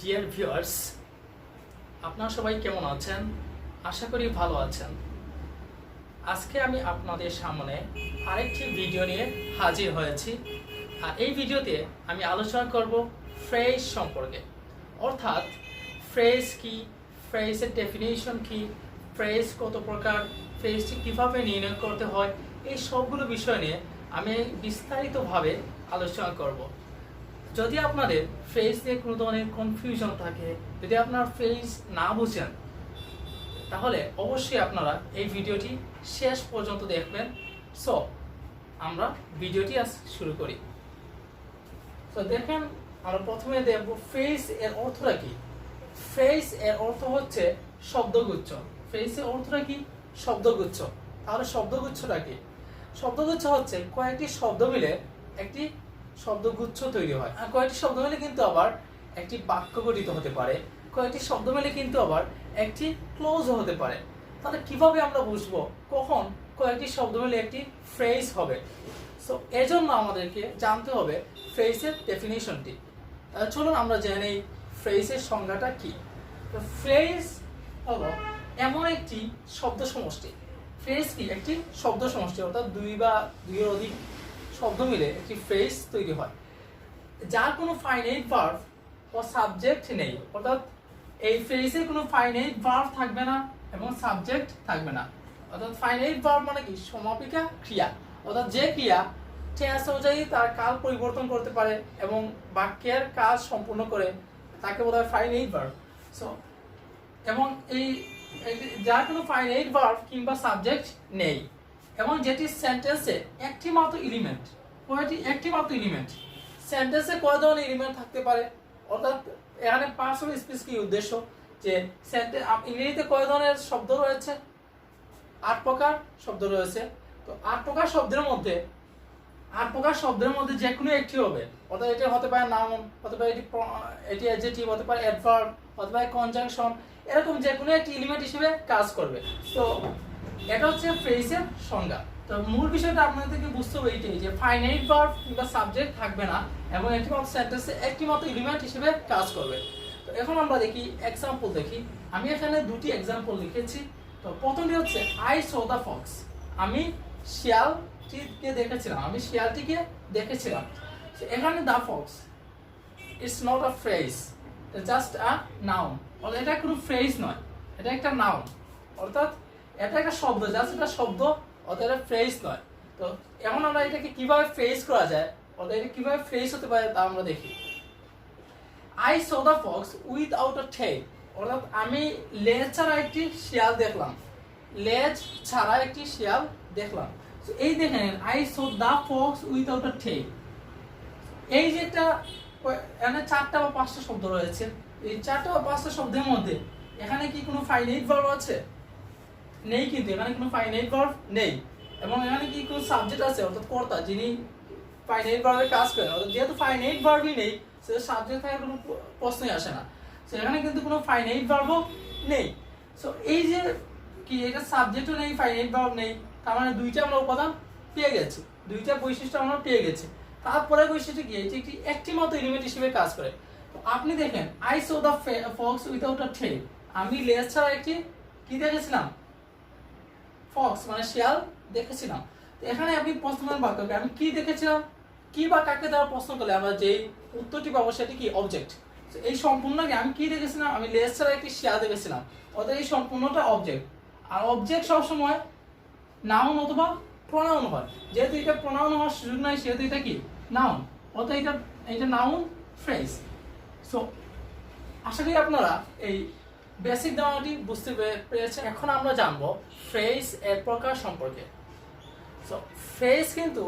Dear viewers, আপনারা সবাই কেমন আছেন? আশা করি ভালো আছেন। আজকে আমি আপনাদের সামনে আরেকটি ভিডিও নিয়ে হাজির হয়েছি। আর এই ভিডিওতে আমি আলোচনা করব ফ্রেজ সম্পর্কে, অর্থাৎ ফ্রেজ কি, ফ্রেজের ডেফিনেশন কি, ফ্রেজ কত প্রকার, ফ্রেজটি কীভাবে নির্ণয় করতে হয়, এই সবগুলো বিষয় নিয়ে আমি বিস্তারিতভাবে আলোচনা করব। যদি আপনাদের ফ্রেজ নিয়ে কোনো ধরনের কনফিউশন থাকে, যদি আপনারা ফ্রেজ না বুঝেন, তাহলে অবশ্যই আপনারা এই ভিডিওটি শেষ পর্যন্ত দেখবেন। সো আমরা ভিডিওটি আজ শুরু করি। তো দেখেন, আমরা প্রথমে দেখব ফ্রেজ এর অর্থটা কি। ফ্রেজ এর অর্থ হচ্ছে শব্দগুচ্ছ। ফ্রেজের অর্থটা কি? শব্দগুচ্ছ। তাহলে শব্দগুচ্ছটা কি? শব্দগুচ্ছ হচ্ছে কয়েকটি শব্দ মিলে একটি শব্দগুচ্ছ তৈরি হয়। আর কয়েকটি শব্দ মিলে কিন্তু আবার একটি বাক্য গঠিত হতে পারে, কয়েকটি শব্দ মিলে কিন্তু আবার একটি ক্লোজ হতে পারে। তাহলে কিভাবে আমরা বুঝবো কখন কয়েকটি শব্দ মিলে একটি ফ্রেজ হবে? সো এজন্য আমাদেরকে জানতে হবে ফ্রেজের ডেফিনেশনটি। চলুন আমরা জেনে নেই ফ্রেজের সংজ্ঞাটা কি। তো ফ্রেজ হলো এমন একটি শব্দ সমষ্টি। ফ্রেজ কি? একটি শব্দ সমষ্টি, অর্থাৎ দুই বা দুইয়ের অধিক শব্দ মিলে একটি ফ্রেজ তৈরি হয়, যার কোনো ফাইনাইট ভার্ব ও সাবজেক্ট নেই। অর্থাৎ এই ফ্রেজে কোনো ফাইনাইট ভার্ব থাকবে না এবং সাবজেক্ট থাকবে না। অর্থাৎ ফাইনাইট ভার্ব মানে কি? সমাপিকা ক্রিয়া, অর্থাৎ যে ক্রিয়া টেন্স অনুযায়ী তার কাল পরিবর্তন করতে পারে এবং বাক্যের কাজ সম্পূর্ণ করে, তাকে বলা হয় ফাইনাইট ভার্ব। সো এবং এই যার কোনো ফাইনাইট ভার্ব কিংবা সাবজেক্ট নেই এবং যেটি সেন্টেন্সে একটি মাত্র এলিমেন্ট। একটি মাত্র এলিমেন্ট। সেন্টেন্সে কয় ধরনের এলিমেন্ট থাকতে পারে? অর্থাৎ এখানে পার্টস অফ স্পিচ কি উদ্দেশ্য, যে ইংরেজিতে কয় ধরনের শব্দ রয়েছে? 8 প্রকার শব্দ রয়েছে। তো 8 প্রকার শব্দের মধ্যে যে কোনো একটি হবে। অর্থাৎ এটা হতে পারে নাউন, হতে পারে এটি অ্যাডজেক্টিভ, হতে পারে অ্যাডভার্ব, হতে পারে কনজাংশন, এরকম যে কোনো একটি এলিমেন্ট হিসেবে কাজ করবে। তো এটা হচ্ছে ফ্রেজের সংজ্ঞা। তো মূল বিষয়টা আপনাদেরকে বুঝতে হবে এইটাই, যে ফাইনাইট ভার্ব কিংবা সাবজেক্ট থাকবে না এবং একটি মাত্র সেন্টেন্সে একটি মাত্র এলিমেন্ট হিসেবে কাজ করবে। তো এখন আমরা দেখি এক্সাম্পল দেখি। আমি এখানে দুটি এক্সাম্পল লিখেছি। তো প্রথমটি হচ্ছে আই সো দ্য ফক্স। আমি শিয়ালটিকে দেখেছিলাম। এখানে the Fox it's not a phrase, just a noun. অর্থাৎ এটা কোনো ফ্রেজ নয়, এটা একটা নাউন। অর্থাৎ এটা একটা শব্দ, জাস্ট একটা শব্দ, অর্থাৎ এটা ফ্রেজ নয়। তো এখন আমরা এটাকে কিভাবে ফ্রেজ করা যায়, অর্থাৎ এটা কিভাবে ফ্রেজ হতে পারে তা আমরা দেখি। I so the Fox without a tail. অর্থাৎ আমি লেজ ছাড়া একটি শিয়াল দেখলাম। লেজ ছাড়া একটি শিয়াল দেখলাম। এই দেখেন, I so the Fox without a tail. এই যে একটা এখানে 4টা বা 5টা শব্দ রয়েছে। এই 4টা বা 5টা শব্দের মধ্যে এখানে কি কোনো ফাইনাইট ভার্ব আছে? নেই, কিন্তু এখানে কোনো ফাইনাইট ভার্ব নেই। এবং এখানে কি কোনো সাবজেক্ট আছে, অর্থাৎ কর্তা, যিনি ফাইনাইট ভার্বের কাজ করেন। অর্থাৎ যেহেতু ফাইনাইট ভার্বই নেই, সেটা সাবজেক্ট থাকার কোনো প্রশ্নই আসে না। সো এখানে কিন্তু কোনো ফাইনাইট ভার্বও নেই। সো এই যে কি, এটা সাবজেক্টও নেই, ফাইনাইট ভার্ব নেই, তার মানে দুইটা আমরা উপাদান পেয়ে গেছি, দুইটা বৈশিষ্ট্য আমরা পেয়ে গেছি। তারপরে বৈশিষ্ট্য কি? এটি একটি মাত্র এলিমেন্ট হিসেবে কাজ করে। তো আপনি দেখেন, I so the Fox without a tail. আমি লেজ ছাড়া একটি কি দেখেছিলাম? ফক্স মানে শিয়াল দেখেছিলাম। তো এখানে আপনি প্রশ্নমান বাক্য, আমি কি দেখেছিলাম, কি বা কাকে দ্বারা প্রশ্ন করলে আমরা যেই উত্তরটি পাবো সেটি কি? অবজেক্ট। এই সম্পূর্ণ আমি কি দেখেছিলাম? আমি লেজ ছাড়া একটি শিয়াল দেখেছিলাম। অর্থাৎ এই সম্পূর্ণটা অবজেক্ট। আর অবজেক্ট সবসময় নাউন অথবা প্রোনাউন হয়। যেহেতু এটা প্রোনাউন হওয়ার সুযোগ নাই, সেহেতু এটা কি? নাউন। অর্থাৎ এটা নাউন ফ্রেজ। সো আশা করি আপনারা এই বেসিক ধারণাটি বুঝতে পেরেছেন। এখন আমরা জানবো ফ্রেজ এর প্রকার সম্পর্কে। সো ফ্রেজ কিন্তু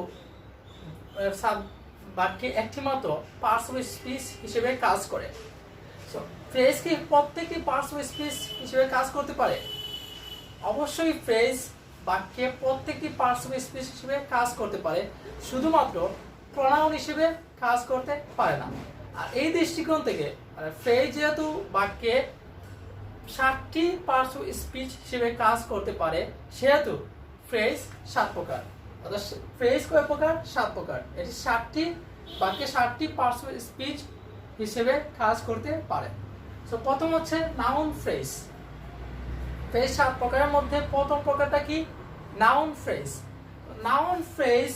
বাক্যে একটি মাত্র পার্টস অফ স্পিচ হিসেবে কাজ করে। সো ফ্রেজ কি প্রত্যেকটি পার্টস অফ স্পিচ হিসেবে কাজ করতে পারে? অবশ্যই ফ্রেজ বাক্যে প্রত্যেকটি পার্টস অফ স্পিচ হিসেবে কাজ করতে পারে, শুধুমাত্র প্রোনাউন হিসেবে কাজ করতে পারে না। আর এই দৃষ্টিকোণ থেকে ফ্রেজ যেহেতু বাক্যে 7টি পার্টস অফ স্পিচ হিসেবে কাজ করতে পারে, সেহেতু ফ্রেজ 7 প্রকার। অর্থাৎ ফ্রেজ কয় প্রকার? 7 প্রকার। এটি 7টি বাক্যে 7টি পার্টস অফ স্পিচ হিসেবে কাজ করতে পারে। সো প্রথম হচ্ছে নাউন ফ্রেজ। ফ্রেজ 7 প্রকারের মধ্যে প্রথম প্রকারটা কি? Noun phrase. নাউন ফ্রেজ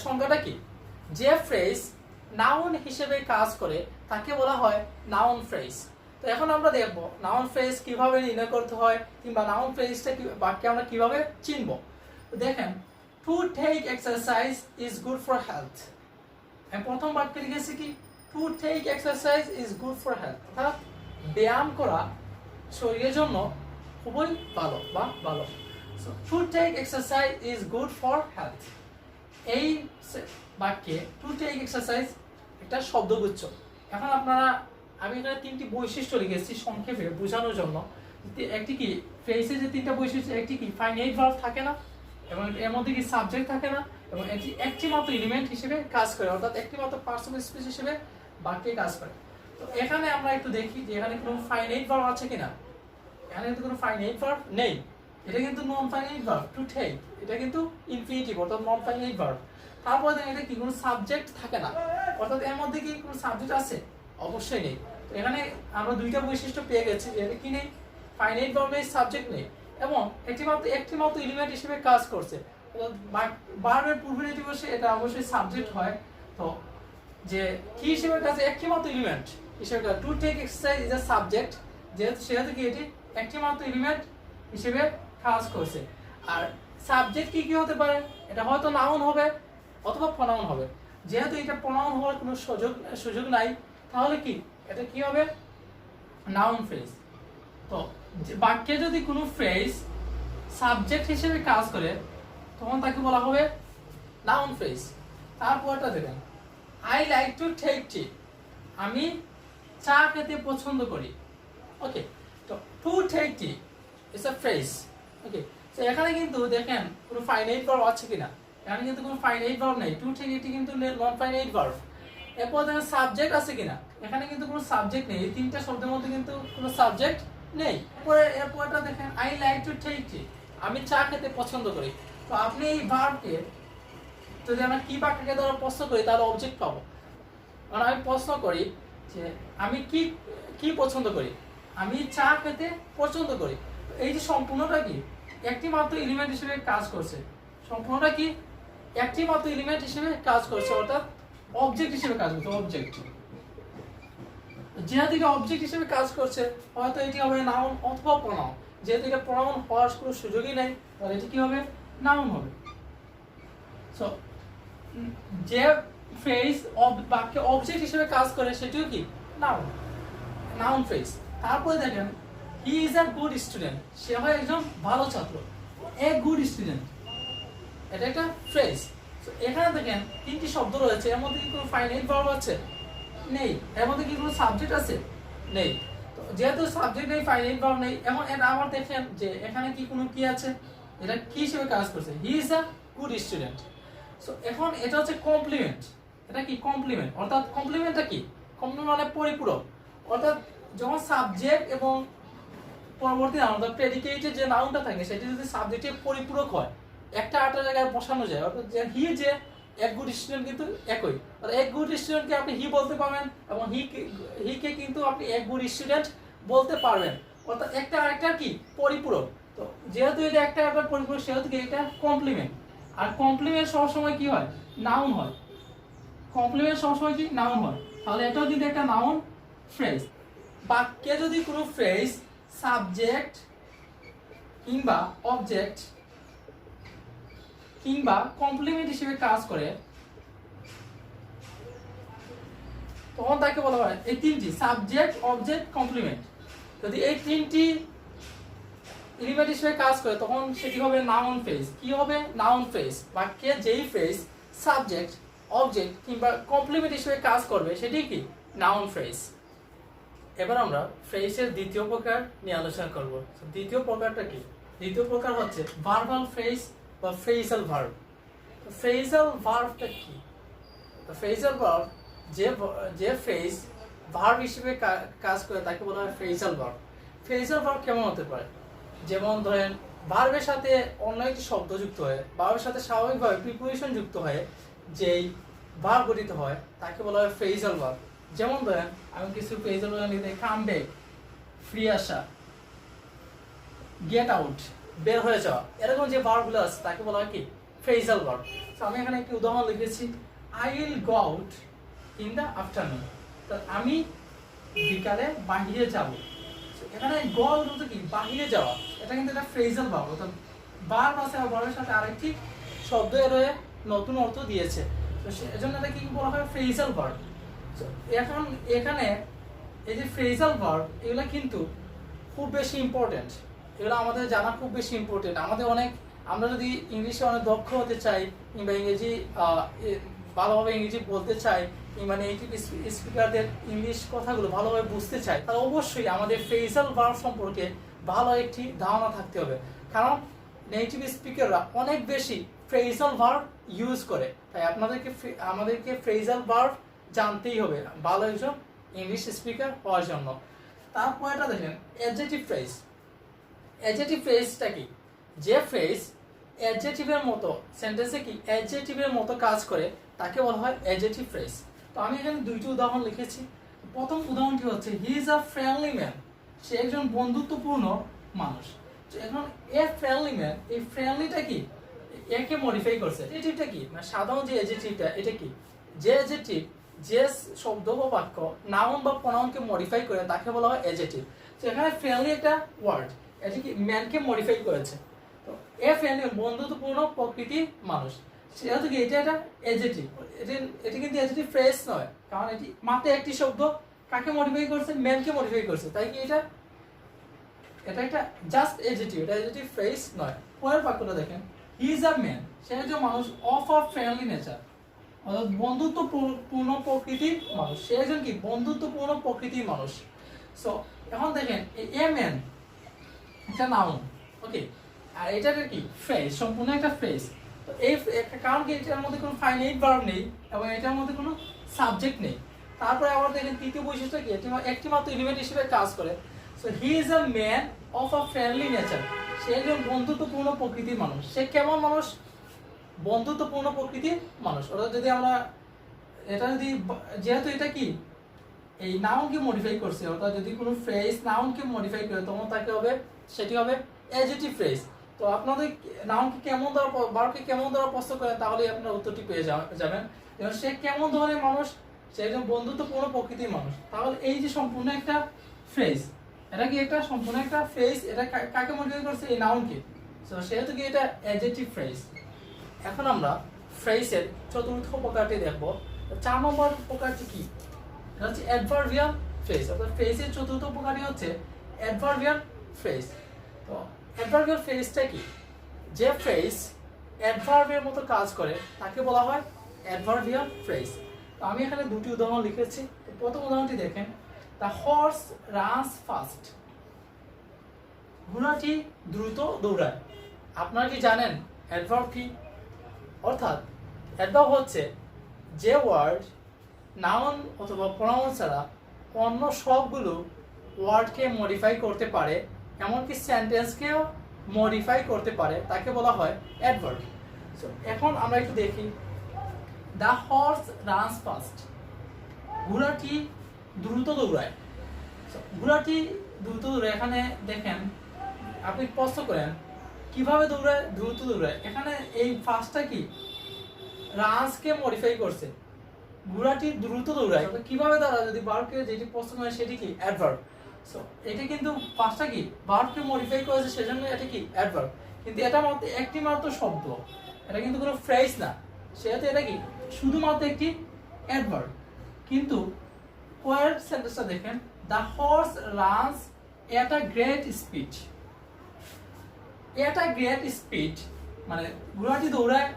সংজ্ঞাটা কি? যে ফ্রেজ নাউন হিসেবে কাজ করে তাকে বলা হয় নাউন ফ্রেজ। তো এখন আমরা দেখব নাউন ফ্রেজ কিভাবে নির্ণয় করতে হয়, কিংবা নাউন ফ্রেজটা বাক্যে আমরা কিভাবে চিনব। তো দেখেন, to take exercise is good for health. আমি প্রথম বাক্যে লিখেছি কি? To take exercise is good for health, অর্থাৎ ব্যায়াম করা শরীরের জন্য খুবই ভালো বা ভালো। So to take exercise is good for health, এই বাক্যে টু টেক এক্সারসাইজ একটা শব্দগুচ্ছ। এখন আপনারা, আমি এখানে 3টি বৈশিষ্ট্য লিখেছি সংক্ষেপে বোঝানোর জন্য। একটি কি, ফ্রেজে যে 3টা বৈশিষ্ট্য, একটি কি ফাইনাইট ভার্ব থাকে না, এবং এর মধ্যে কি সাবজেক্ট থাকে না, এবং এটি একটি মাত্র এলিমেন্ট হিসেবে কাজ করে, অর্থাৎ একটি মাত্র পার্টস অফ স্পিচ হিসেবে বাক্যে কাজ করে। তো এখানে আমরা একটু দেখি যে এখানে কোনো ফাইনাইট ভার্ব আছে কিনা। এখানে কিন্তু কোনো ফাইনাইট ভার্ব নেই, এটা কিন্তু non finite verb to take, এটা কিন্তু ইনফিনিটিভ অর্থাৎ নন ফাইনাইট ভার্ব। তারপরে দেখেন এটা কি কোনো সাবজেক্ট থাকে না, অর্থাৎ এর মধ্যে কি কোনো সাবজেক্ট আছে? অবশ্যই নেই। তো এখানে আমরা 2টা বৈশিষ্ট্য পেয়ে গেছি, এটা কি নেই? ফাইনাইট ভার্ব নেই, সাবজেক্ট নেই, এবং একটি মাত্র এলিমেন্ট হিসেবে কাজ করছে। ভার্বের পূর্বে যদি বসে এটা অবশ্যই সাবজেক্ট হয়। তো যে কি হিসেবে কাজ? একটি মাত্র এলিমেন্ট হিসেবে কাজ। To take exercise is a subject, সেহেতু কি এটি একটি মাত্র এলিমেন্ট হিসেবে কাজ করছে। আর সাবজেক্ট কি কি হতে পারে? এটা হয়তো নাউন হবে অথবা প্রনাউন হবে। যেহেতু এটা প্রনাউন হওয়ার কোনো সুযোগ নাই, তাহলে কি এটা কি হবে? Noun phrase. তো বাক্যে যদি কোনো ফ্রেজ সাবজেক্ট হিসেবে কাজ করে তখন তাকে বলা হবে নাউন ফ্রেজ। তারপরটা দেখেন, I like to take tea, আমি চা খেতে পছন্দ করি। ওকে, তো to take tea it's a phrase. Okay, তো এখানে কিন্তু দেখেন কোনো ফাইনাইট ভার্ব আছে কিনা। এখানে কিন্তু কোনো ফাইনাইট ভার্ব নেই, টু টেক এটি কিন্তু নন ফাইনাইট ভার্ব। এরপর দেখেন সাবজেক্ট আছে কিনা। এখানে কিন্তু কোনো সাবজেক্ট নেই, এই 3টা শব্দের মধ্যে কিন্তু কোনো সাবজেক্ট নেই। এরপরটা দেখেন, I like to take tea, আমি চা খেতে পছন্দ করি। তো আপনি এই ভার্বকে যদি আমরা কি বাক্যকে দ্বারা প্রশ্ন করি তাহলে অবজেক্ট পাবো। কারণ আমি প্রশ্ন করি যে আমি কি কি পছন্দ করি, আমি চা খেতে পছন্দ করি। এই যে সম্পূর্ণটা কি একটি মাত্র এলিমেন্ট হিসেবে কাজ করছে, সম্পূর্ণটা কি একটি মাত্র এলিমেন্ট হিসেবে কাজ করছে, অর্থাৎ অবজেক্ট হিসেবে কাজ করছে। অবজেক্ট যেহেতু এটা অবজেক্ট হিসেবে কাজ করছে, হয়তো এটি হবে নাউন অথবা প্রনাউন। যেহেতু এটা প্রনাউন হওয়ার কোনো সুযোগই নেই, তাহলে এটি কি হবে? নাউন হবে। সো যে ফ্রেজ বাক্যে অবজেক্ট হিসেবে কাজ করে সেটিও কি নাউন, নাউন ফ্রেজ। তারপরে দেখেন, he is a good student, সে হয় একজন ভালো ছাত্র। এ গুড স্টুডেন্ট, এটা একটা ফ্রেজ। এখানে দেখেন 3টি শব্দ রয়েছে, এর মধ্যে কি কোনো ফাইনাইট ভার্ব আছে? নেই। এর মধ্যে কি কোনো সাবজেক্ট আছে? নেই। তো যেহেতু সাবজেক্ট নেই, ফাইনাইট ভার্ব নেই, এখন এটা আবার দেখেন যে এখানে কি কোনো কি আছে? এটা কি হিসেবে কাজ করছে? হি is a good student. So এখন এটা হচ্ছে কমপ্লিমেন্ট। এটা কি কমপ্লিমেন্ট, অর্থাৎ কমপ্লিমেন্টটা কি? কমপ্লিমেন্ট মানে পরিপূরক। অর্থাৎ যখন সাবজেক্ট এবং পরবর্তী নাউন অর্থাৎ প্রেডিকেটের যে নাউনটা থাকে সেটি যদি সাবজেক্টের পরিপূরক হয়, একটা আরেকটা জায়গায় বসানো যায়। অর্থাৎ যে হি যে এক গুড স্টুডেন্ট কিন্তু একই, অর্থাৎ এক গুড স্টুডেন্টকে আপনি হি বলতে পারবেন, এবং হিকে কিন্তু আপনি এক গুড স্টুডেন্ট বলতে পারবেন। অর্থাৎ একটা আরেকটার কি পরিপূরক। তো যেহেতু এটা একটা আরেকটা পরিপূরক, সেহেতু এটা কমপ্লিমেন্ট। আর কমপ্লিমেন্ট সবসময় কি হয়? নাউন হয়। কমপ্লিমেন্ট সবসময় কি নাউন হয়, তাহলে এটাও কিন্তু একটা নাউন ফ্রেজ। বাক্যে যদি কোনো ফ্রেজ সাবজেক্ট কিংবা অবজেক্ট কিংবা কমপ্লিমেন্ট হিসেবে কাজ করে তখন তাকে বলা হয় এই 3টি সাবজেক্ট, অবজেক্ট, কমপ্লিমেন্ট। যদি এই 3টি এলিমেন্ট হিসেবে কাজ করে তখন সেটি হবে নাউন ফ্রেজ। কি হবে? Noun phrase. বাক্যে যেই ফ্রেজ সাবজেক্ট, অবজেক্ট কিংবা কমপ্লিমেন্ট হিসেবে কাজ করবে সেটি কি নাউন ফ্রেজ। এবার আমরা ফ্রেজের দ্বিতীয় প্রকার নিয়ে আলোচনা করব। দ্বিতীয় প্রকারটা কি? দ্বিতীয় প্রকার হচ্ছে ভার্বাল ফ্রেজ বা ফ্রেজাল ভার্ব। ফ্রেজাল ভার্বটা কি? ফ্রেজাল ভার্ব যে ফ্রেজ ভার্ব হিসেবে কাজ করে তাকে বলা হয় ফ্রেজাল ভার্ব। ফ্রেজাল ভার্ব কেমন হতে পারে? যেমন ধরেন ভার্বের সাথে অন্য একটি শব্দ যুক্ত হয়ে, ভার্বের সাথে স্বাভাবিকভাবে প্রিপোজিশন যুক্ত হয়ে যেই ভার্ব গঠিত হয় তাকে বলা হয় ফ্রেজাল ভার্ব। যেমন ধরেন আমি কিছু ফ্রেজাল ভার্ব লিখে কাম ব্যাক, ফ্রি আসা, গেট আউট, বের হয়ে যাওয়া, এরকম যে ভার্বগুলো আছে তাকে বলা হয় কি ফ্রেজাল ভার্ব। তো আমি এখানে একটি উদাহরণ লিখেছি, I will go out in the afternoon, তো আমি বিকালে বাহিরে যাব। এখানে গো আউট হচ্ছে কি বাহিরে যাওয়া, এটা কিন্তু একটা ফ্রেজাল ভার্ব, অর্থাৎ ভার্ব আছে আর ভার্বের সাথে আরেকটি শব্দ এর নতুন অর্থ দিয়েছে, তো এজন্য এটা কি বলা হয় ফ্রেজাল ভার্ব। এখন এখানে এই যে ফ্রেজাল ভার্ব এগুলা কিন্তু খুব বেশি ইম্পর্টেন্ট, এগুলো আমাদের জানা খুব বেশি ইম্পর্টেন্ট। আমাদের আমরা যদি ইংলিশে অনেক দক্ষ হতে চাই কিংবা ইংরেজি ভালোভাবে ইংরেজি বলতে চাই কিংবা নেটিভ স্পিকারদের ইংলিশ কথাগুলো ভালোভাবে বুঝতে চাই, তাহলে অবশ্যই আমাদের ফ্রেজাল ভার্ব সম্পর্কে ভালো একটি ধারণা থাকতে হবে। কারণ নেটিভ স্পিকাররা অনেক বেশি ফ্রেজাল ভার্ব ইউজ করে, তাই আমাদেরকে ফ্রেজাল ভার্ব জানতেই হবে ভালো একজন ইংলিশ স্পিকার হওয়ার জন্য। তারপর এটা দেখেন অ্যাডজেক্টিভ ফ্রেজ। অ্যাডজেক্টিভ ফ্রেজটা কি? যে ফ্রেজ অ্যাডজেক্টিভের মতো সেন্টেন্সে কি অ্যাডজেক্টিভের মতো কাজ করে তাকে বলা হয় অ্যাডজেক্টিভ ফ্রেজ। তো আমি এখানে দুইটি উদাহরণ লিখেছি। প্রথম উদাহরণটি হচ্ছে he is a friendly man, সে একজন বন্ধুত্বপূর্ণ মানুষ। তো এখন এ ফ্রেন্ডলি ম্যান, এই ফ্রেন্ডলিটা কি একে মডিফাই করছে। অ্যাডজেক্টিভটা কি মানে সাধারণ যে অ্যাডজেক্টিভটা এটা কি যে অ্যাডজেক্টিভ যে শব্দ বা বাক্য নাউন বা প্রনাউনকে মডিফাই করে তাকে বলা হয় অ্যাডজেক্টিভ। তো এখানে ফ্রেন্ডলি একটা ওয়ার্ড, এটা কি ম্যানকে মডিফাই করেছে। তো এ ফ্রেন্ডলি বন্ধুত্বপূর্ণ প্রকৃতির মানুষ, সেহেতু কি এটা একটা অ্যাডজেক্টিভ। এটি কিন্তু অ্যাডজেক্টিভ ফ্রেজ নয়, কারণ এটি মাত্র একটি শব্দ কাকে মডিফাই করছে, ম্যানকে মডিফাই করছে, তাই কি এটা একটা জাস্ট অ্যাডজেক্টিভ, এটা অ্যাডজেক্টিভ ফ্রেজ নয়। পরের বাক্যটা দেখেন, হি ইজ আ ম্যান, সে একজন মানুষ অফ আ ফ্রেন্ডলি নেচার, অর্থাৎ বন্ধুত্বপূর্ণ প্রকৃতির মানুষ, সে একজন কি বন্ধুত্বপূর্ণ প্রকৃতির মানুষ। সো এখন দেখেন এ ম্যান একটা নাউন, ওকে, আর এটার কি ফ্রেজ, সম্পূর্ণ একটা ফ্রেজ। তো এই কারণ কি এটার মধ্যে কোনো ফাইনাইট ভার্ব নেই এবং এটার মধ্যে কোনো সাবজেক্ট নেই। তারপরে আবার দেখেন তৃতীয় বৈশিষ্ট্য কি একটি মাত্র এলিমেন্ট হিসেবে কাজ করে। So he is a man of a friendly nature, সে একজন বন্ধুত্বপূর্ণ প্রকৃতির মানুষ। সে কেমন মানুষ? বন্ধুত্বপূর্ণ প্রকৃতির মানুষ। অর্থাৎ যদি আমরা এটা যদি যেহেতু এটা কি এই নাউনকে মডিফাই করছে, অর্থাৎ যদি কোনো ফ্রেজ নাউনকে মডিফাই করে তখন তাকে হবে সেটি হবে অ্যাডজেক্টিভ ফ্রেজ। তো আপনাদের নাউনকে কেমন দ্বারা ভার্বকে কেমন দ্বারা প্রশ্ন করেন তাহলে আপনারা উত্তরটি পেয়ে যাবেন। এবং সে কেমন ধরনের মানুষ? সে একজন বন্ধুত্বপূর্ণ প্রকৃতির মানুষ। তাহলে এই যে সম্পূর্ণ একটা ফ্রেজ, এটা কি একটা সম্পূর্ণ একটা ফ্রেজ, এটা কাকে মডিফাই করছে? এই নাউনকে। সো সেহেতু কি এটা অ্যাডজেক্টিভ ফ্রেজ। এখন আমরা ফ্রেজের চতুর্থ প্রকারটি দেখব। 4 নম্বর প্রকারটি কি? এটা হচ্ছে অ্যাডভার্বিয়াল ফ্রেজ। অর্থাৎ ফ্রেজের চতুর্থ প্রকারটি হচ্ছে অ্যাডভার্বিয়াল ফ্রেজ। তো অ্যাডভার্বিয়াল ফ্রেজটা কি? যে ফ্রেজ অ্যাডভার্বের মতো কাজ করে তাকে বলা হয় অ্যাডভার্বিয়াল ফ্রেজ। তো আমি এখানে দুটি উদাহরণ লিখেছি। তো প্রথম উদাহরণটি দেখেন, দ্য হর্স রানস ফাস্ট, ঘোড়াটি দ্রুত দৌড়ায়। আপনারা কি জানেন অ্যাডভার্ব কি? অর্থাৎ অ্যাডভার্ব হচ্ছে যে ওয়ার্ড নাউন অথবা প্রনাউন ছাড়া অন্য সবগুলো ওয়ার্ডকে মডিফাই করতে পারে, এমনকি সেন্টেন্সকেও মডিফাই করতে পারে, তাকে বলা হয় অ্যাডভার্ব। সো এখন আমরা একটু দেখি, দ্য হর্স রানস ফাস্ট, ঘোড়াটি দ্রুত দৌড়ায়। ঘোড়াটি দ্রুত দৌড়ায়, এখানে দেখেন আপনি প্রশ্ন করেন কিভাবে দৌড়ায়? দ্রুত দৌড়ায়। এখানে এই ফাস্টটা কি রানসকে মডিফাই করছে, ঘোড়াটি দ্রুত দৌড়ায়। কিভাবে দ্বারা যদি ভার্বকে যেটি প্রশ্ন করে সেটি কি অ্যাডভার্ব। সো এটা কিন্তু ফার্স্টটা কি ভার্বকে মডিফাই করেছে, সেজন্য এটা কি অ্যাডভার্ব। কিন্তু এটা মাত্র একটি মাত্র শব্দ, এটা কিন্তু কোনো ফ্রেজ না, সেহেতু এটা কি শুধুমাত্র একটি অ্যাডভার্ব। কিন্তু পরের সেন্টেন্সটা দেখেন, the horse runs at a great speed. At a great speed মানে ঘোড়াটি দৌড়ায়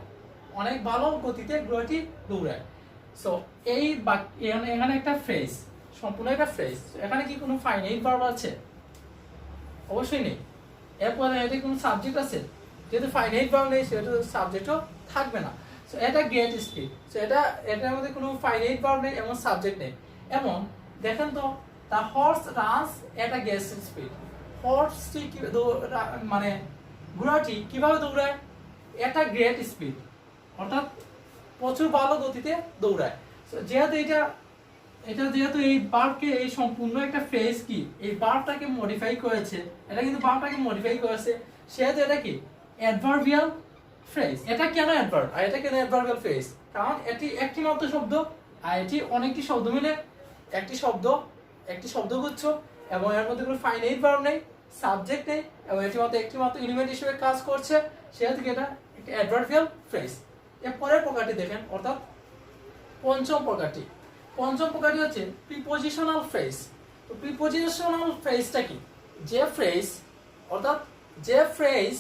অনেক ভালো গতিতে, ঘোড়াটি দৌড়ায়। সো এই এখানে একটা ফ্রেজ, সম্পূর্ণ একটা ফ্রেজ। এখানে কি কোনো ফাইনাইট ভার্ব আছে? অবশ্যই নেই। এরপরে এটা কোনো সাবজেক্ট আছে? যেহেতু ফাইনাইট ভার্ব নেই সেহেতু সাবজেক্টও থাকবে না। সো এটা গ্রেট স্পিড, সো এটার মধ্যে কোনো ফাইনাইট ভার্ব নেই এবং সাবজেক্ট নেই। এবং দেখেন তো, the horse runs at a great speed, হর্সটি মানে ঘোড়াটি কিভাবে দৌড়ায়? এট আ গ্রেট স্পিড, অর্থাৎ প্রচুর ভালো গতিতে দৌড়ায়। যেহেতু এটা এটা যেহেতু এই ভার্বকে এই সম্পূর্ণ একটা ফ্রেজ কি এই ভার্বটাকে মডিফাই করেছে, এটা কিন্তু ভার্বটাকে মডিফাই করেছে, সেহেতু এটা কি অ্যাডভার্বিয়াল ফ্রেজ। এটা কেন অ্যাডভার্ব আর এটা কেন অ্যাডভার্বিয়াল ফ্রেজ? কারণ এটি একটি মাত্র শব্দ আর এটি অনেকটি শব্দ মিলে একটি শব্দগুচ্ছ, এবং এর মধ্যে কোনো ফাইনাইট ভার্ব নেই, সাবজেক্ট নেই, এবং এটি মাত্র একটি মাত্র এলিমেন্ট হিসেবে কাজ করছে, সেহেতু এটা একটি অ্যাডভার্বিয়াল ফ্রেজ। এর পরের প্রকারটি দেখেন, অর্থাৎ পঞ্চম প্রকারটি হচ্ছে প্রিপোজিশনাল ফ্রেজ। তো প্রিপোজিশনাল ফ্রেজটা কি? যে ফ্রেজ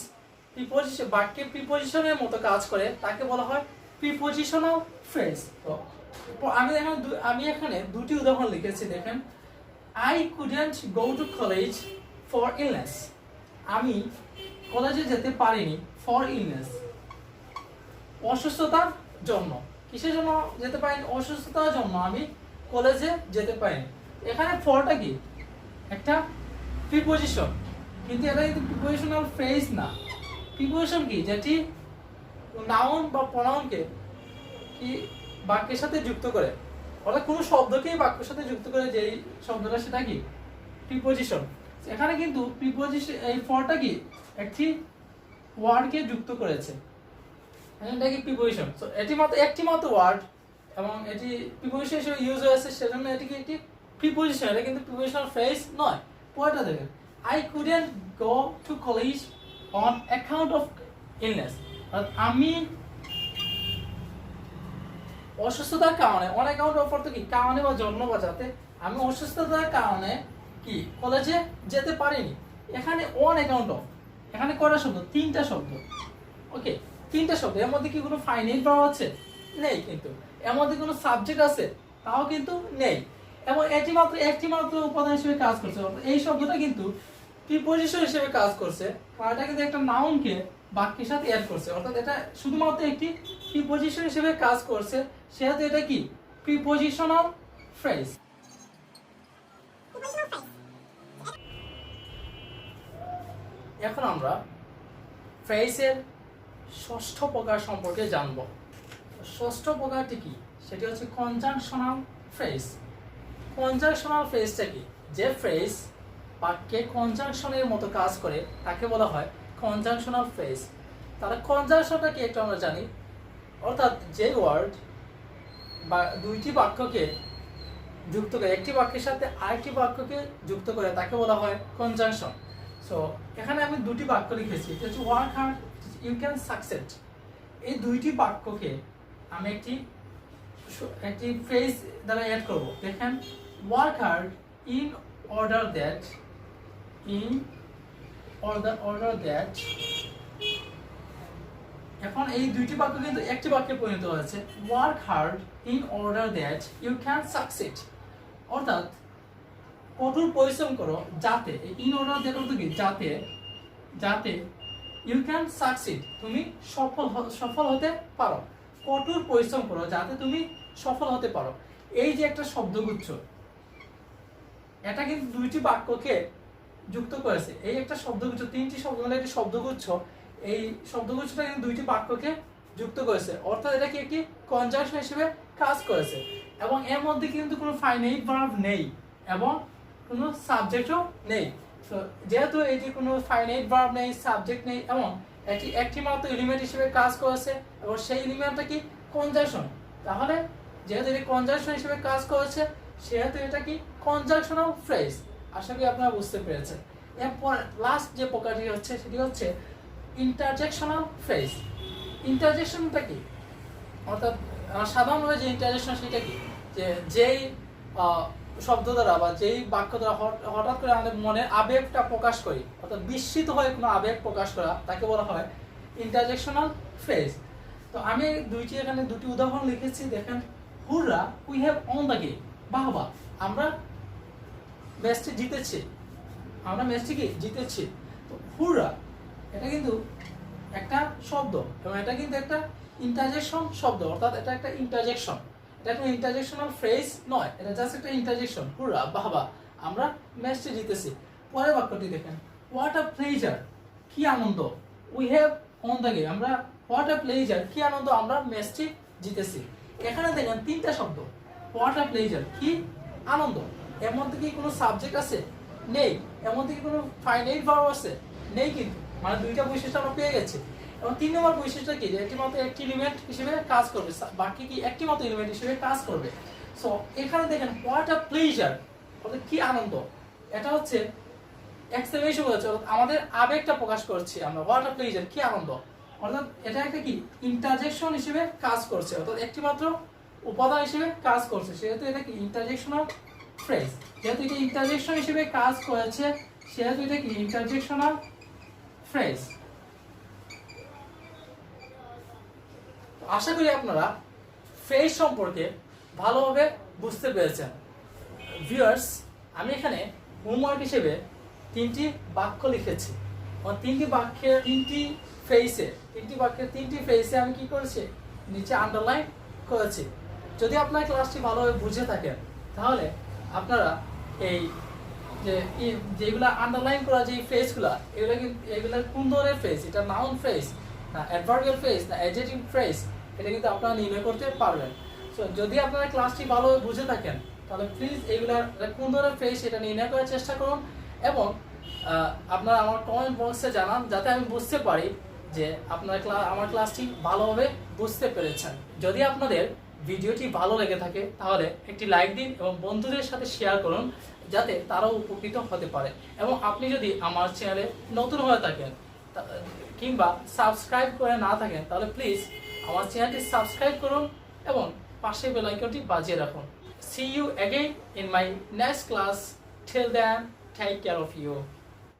প্রিপোজিশন বাক্যে প্রিপোজিশনের মতো কাজ করে তাকে বলা হয় প্রিপোজিশনাল ফ্রেজ। তো আমি এখানে দুটি উদাহরণ লিখেছি, দেখেন। I couldn't go to college for illness. আমি কলেজে যেতে পারিনি for illness, অসুস্থতার জন্য। কিসের জন্য যেতে পারিনি? অসুস্থতার জন্য আমি কলেজে যেতে পারিনি। এখানে ফরটা কি? একটা প্রিপোজিশন, কিন্তু এটা কিন্তু প্রিপোজিশনাল ফ্রেজ না। প্রিপোজিশন কি? যেটি নাউন বা প্রনাউনকে কি বাক্যের সাথে যুক্ত করে, অর্থাৎ কোনো শব্দকেই বাক্যের সাথে যুক্ত করে যেই শব্দটা, সেটা কি প্রিপোজিশন। এখানে কিন্তু প্রিপোজিশন এই ফরটা কি একটি ওয়ার্ডকে যুক্ত করেছে, এটা কি প্রিপোজিশন। সো এটি মাত্র একটি মাত্র ওয়ার্ড এবং এটি প্রিপোজিশন হিসেবে ইউজ হয়েছে, সেজন্য এটি কি একটি প্রিপোজিশন, এটা কিন্তু প্রিপোজিশনাল ফ্রেজ নয়। পরেরটা দেখেন, I couldn't go to college on account of illness. আমি অসুস্থতার কারণে, অন অ্যাকাউন্ট অফ অর্থ কি কারণে বা জন্য বোঝাতে, আমি অসুস্থতার কারণে কি কলেজে যেতে পারিনি। এখানে অন অ্যাকাউন্ট অফ, এখানে কয়টা শব্দ? তিনটা শব্দ। ওকে, তিনটা শব্দ। এর মধ্যে কি কোনো ফাইনাইট ভার্ব আছে? নেই। কিন্তু এর মধ্যে কোনো সাবজেক্ট আছে? তাও কিন্তু নেই। এবং এটি মাত্র একটি মাত্র উপাদান হিসেবে কাজ করছে। এই শব্দটা কিন্তু প্রিপোজিশন হিসেবে কাজ করছে, কারণ এটা কিন্তু একটা নাউনকে বাক্যের সাথে অ্যাড করছে, অর্থাৎ এটা শুধুমাত্র একটি প্রিপোজিশন হিসেবে কাজ করছে, সেহেতু এটা কি প্রিপোজিশনাল ফ্রেজ। এখন আমরা ফ্রেজের ষষ্ঠ প্রকার সম্পর্কে জানব। ষষ্ঠ প্রকারটি কি? সেটি হচ্ছে কনজাংশনাল ফ্রেজ। কনজাংশনাল ফ্রেজটা কি? যে ফ্রেজ বাক্যে কনজাংশনের মতো কাজ করে তাকে বলা হয় কনজাংশনাল ফ্রেজ। তাহলে কনজাংশনটা কি একটু আমরা জানি, অর্থাৎ যে ওয়ার্ড বা দুইটি বাক্যকে যুক্ত করে, একটি বাক্যের সাথে আরেকটি বাক্যকে যুক্ত করে তাকে বলা হয় কনজাংশন। সো এখানে আমি দুটি বাক্য লিখেছি, এটা হচ্ছে work hard, you can succeed. এই দুইটি বাক্যকে আমি একটি ফ্রেজ দ্বারা অ্যাড করব। দেখেন, work hard in order that এখন এই দুইটি বাক্য কিন্তু একটি বাক্যে পরিণত হয়েছে। Work hard in order that you can succeed, অর্থাৎ কঠোর পরিশ্রম করো যাতে, ইন অর্ডার দ্যাট অর্থ কি যাতে ইউ ক্যান সাকসিড, তুমি সফল হতে পারো। কঠোর পরিশ্রম করো যাতে তুমি সফল হতে পারো। এই যে একটা শব্দগুচ্ছ, এটা কিন্তু দুইটি বাক্যকে যুক্ত করেছে। এই একটা শব্দগুচ্ছ, তিনটি শব্দ মিলে একটি শব্দগুচ্ছ, এই শব্দগুচ্ছটা কিন্তু দুইটি বাক্যকে যুক্ত করেছে, অর্থাৎ এটা কি একটি কনজাংশন হিসেবে কাজ করেছে। এবং এর মধ্যে কিন্তু কোনো ফাইনাইট ভার্ব নেই এবং কোনো সাবজেক্টও নেই। তো যেহেতু এটি কোনো ফাইনাইট ভার্ব নেই, সাবজেক্ট নেই, এবং এটি একটি মাত্র এলিমেন্ট হিসেবে কাজ করেছে, এবং সেই এলিমেন্টটা কি কনজাংশন, তাহলে যেহেতু এটি কনজাংশন হিসেবে কাজ করেছে, সেহেতু এটা কি কনজাংশনাল ফ্রেজ। আশা করি আপনারা বুঝতে পেরেছেন। এরপর লাস্ট যে প্রকারটি হচ্ছে সেটি হচ্ছে ইন্টারজেকশনাল ফ্রেজ। ইন্টারজেকশনটা কি? অর্থাৎ সাধারণভাবে যে ইন্টারজেকশন সেটা কি, যে যেই শব্দ দ্বারা বা যেই বাক্য দ্বারা হঠাৎ করে আমাদের মনের আবেগটা প্রকাশ করি, অর্থাৎ বিস্মিত হয়ে কোনো আবেগ প্রকাশ করা, তাকে বলা হয় ইন্টারজেকশনাল ফ্রেজ। তো আমি এখানে দুটি উদাহরণ লিখেছি, দেখেন। হুররা, we have won the game, বাহবা, আমরা ম্যাচটি জিতেছি। তো হুররা, এটা কিন্তু একটা শব্দ এবং এটা কিন্তু একটা ইন্টারজেকশন শব্দ, অর্থাৎ এটা একটা ইন্টারজেকশন, এটা কোনো ইন্টারজেকশনাল ফ্রেজ নয়, এটা জাস্ট একটা ইন্টারজেকশন। হুররা, বাহবা, আমরা ম্যাচটি জিতেছি। পরের বাক্যটি দেখেন, হোয়াট আ প্লেজার, কি আনন্দ, we have won the game, আমরা হোয়াট আ প্লেজার, কি আনন্দ, আমরা ম্যাচটি জিতেছি। এখানে দেখেন তিনটা শব্দ, হোয়াট আ প্লেজার, কি আনন্দ। এর মধ্যে কি কোনো সাবজেক্ট আছে? নেই। এর মধ্যে কি কোনো ফাইনাইট ভার্ব আছে? নেই কিন্তু। মানে দুইটা বৈশিষ্ট্য আমরা পেয়ে গেছি। এবং 3 নম্বর বৈশিষ্ট্য কি, যে এটি মাত্র একটি এলিমেন্ট হিসেবে কাজ করবে, বাকি কি একটি মাত্র এলিমেন্ট হিসেবে কাজ করবে। সো এখানে দেখেন হোয়াট আ প্লেজার, অর্থাৎ কি আনন্দ, এটা হচ্ছে এক্সক্লেমেশন হচ্ছে, আমাদের আবেগটা প্রকাশ করছি আমরা, হোয়াট আ প্লেজার, কি আনন্দ। অর্থাৎ এটা একটা কি ইন্টারজেকশন হিসেবে কাজ করছে, অর্থাৎ একটি মাত্র উপাদান হিসেবে কাজ করছে, সেহেতু এটা কি ইন্টারজেকশনাল ফ্রেজ। যেহেতু এটা ইন্টারজেকশন হিসেবে কাজ করেছে, সেহেতু এটা কি ইন্টারজেকশনাল ফ্রেজ। আশা করি আপনারা ফ্রেজ সম্পর্কে ভালোভাবে বুঝতে পেরেছেন। ভিউয়ার্স, আমি এখানে হোমওয়ার্ক হিসেবে 3টি বাক্য লিখেছি। 3টি বাক্যের 3টি ফ্রেজে আমি কি করেছি, নিচে আন্ডারলাইন করেছি। যদি আপনার ক্লাসটি ভালোভাবে বুঝে থাকেন, তাহলে আপনারা এই যেগুলো আন্ডারলাইন করা যে ফ্রেজগুলো, এগুলো কোন ধরনের ফ্রেজ, এটা নাউন ফ্রেজ না অ্যাডভার্বিয়াল ফ্রেজ না অ্যাডজেক্টিভ ফ্রেজ, এটা কিন্তু আপনারা নির্ণয় করতে পারবেন। সো যদি আপনারা ক্লাসটি ভালোভাবে বুঝে থাকেন, তাহলে প্লিজ এগুলা কোন ধরনের ফ্রেজ এটা নির্ণয় করার চেষ্টা করুন, এবং আপনারা আমার কমেন্ট বক্সে জানান, যাতে আমি বুঝতে পারি যে আপনারা আমার ক্লাসটি ভালোভাবে বুঝতে পেরেছেন। যদি আপনাদের ভিডিওটি ভালো লেগে থাকে, তাহলে একটি লাইক দিন এবং বন্ধুদের সাথে শেয়ার করুন, যাতে তারাও উপকৃত হতে পারে। এবং আপনি যদি আমার চ্যানেলে নতুন হয়ে থাকেন কিংবা সাবস্ক্রাইব করে না থাকেন, তাহলে প্লিজ আমার চ্যানেলটি সাবস্ক্রাইব করুন এবং পাশে বেল আইকনটি বাজিয়ে রাখুন। See you again in my next class. Till then, take care of you.